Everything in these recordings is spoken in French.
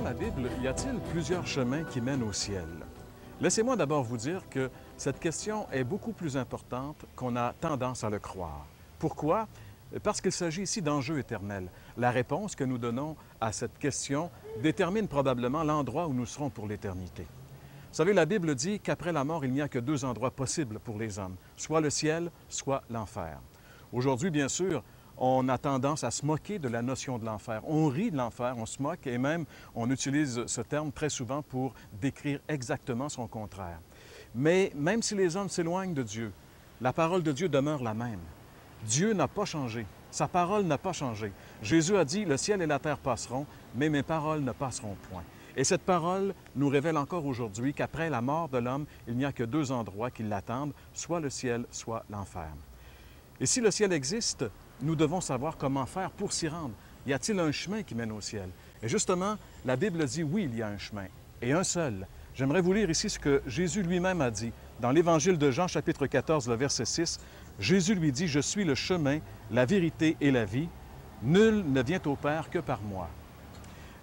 Selon la Bible, y a-t-il plusieurs chemins qui mènent au ciel? Laissez-moi d'abord vous dire que cette question est beaucoup plus importante qu'on a tendance à le croire. Pourquoi? Parce qu'il s'agit ici d'enjeux éternels. La réponse que nous donnons à cette question détermine probablement l'endroit où nous serons pour l'éternité. Vous savez, la Bible dit qu'après la mort, il n'y a que deux endroits possibles pour les hommes, soit le ciel, soit l'enfer. Aujourd'hui, bien sûr, on a tendance à se moquer de la notion de l'enfer. On rit de l'enfer, on se moque et même on utilise ce terme très souvent pour décrire exactement son contraire. Mais même si les hommes s'éloignent de Dieu, la parole de Dieu demeure la même. Dieu n'a pas changé. Sa parole n'a pas changé. Jésus a dit, « Le ciel et la terre passeront, mais mes paroles ne passeront point. » Et cette parole nous révèle encore aujourd'hui qu'après la mort de l'homme, il n'y a que deux endroits qui l'attendent, soit le ciel, soit l'enfer. Et si le ciel existe, nous devons savoir comment faire pour s'y rendre. Y a-t-il un chemin qui mène au ciel? Et justement, la Bible dit oui, il y a un chemin, et un seul. J'aimerais vous lire ici ce que Jésus lui-même a dit. Dans l'Évangile de Jean, chapitre 14, le verset 6, Jésus lui dit, « Je suis le chemin, la vérité et la vie. Nul ne vient au Père que par moi. »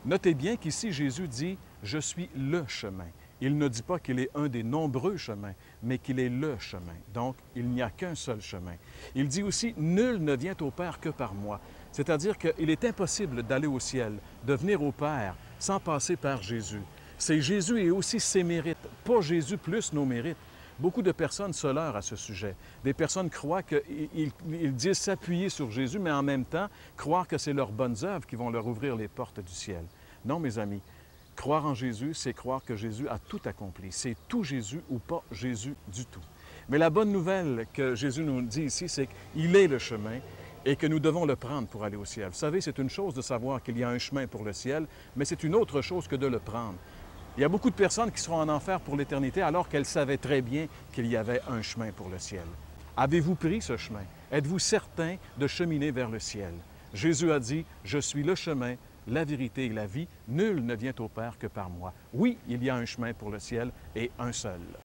Notez bien qu'ici, Jésus dit, « Je suis le chemin ». Il ne dit pas qu'il est un des nombreux chemins, mais qu'il est le chemin. Donc, il n'y a qu'un seul chemin. Il dit aussi, « Nul ne vient au Père que par moi ». C'est-à-dire qu'il est impossible d'aller au ciel, de venir au Père, sans passer par Jésus. C'est Jésus et aussi ses mérites, pas Jésus plus nos mérites. Beaucoup de personnes se leurrent à ce sujet. Des personnes croient qu'ils disent s'appuyer sur Jésus, mais en même temps, croire que c'est leurs bonnes œuvres qui vont leur ouvrir les portes du ciel. Non, mes amis. Croire en Jésus, c'est croire que Jésus a tout accompli. C'est tout Jésus ou pas Jésus du tout. Mais la bonne nouvelle que Jésus nous dit ici, c'est qu'il est le chemin et que nous devons le prendre pour aller au ciel. Vous savez, c'est une chose de savoir qu'il y a un chemin pour le ciel, mais c'est une autre chose que de le prendre. Il y a beaucoup de personnes qui seront en enfer pour l'éternité alors qu'elles savaient très bien qu'il y avait un chemin pour le ciel. Avez-vous pris ce chemin? Êtes-vous certain de cheminer vers le ciel? Jésus a dit, « Je suis le chemin, la vérité et la vie. Nul ne vient au Père que par moi. » Oui, il y a un chemin pour le ciel et un seul.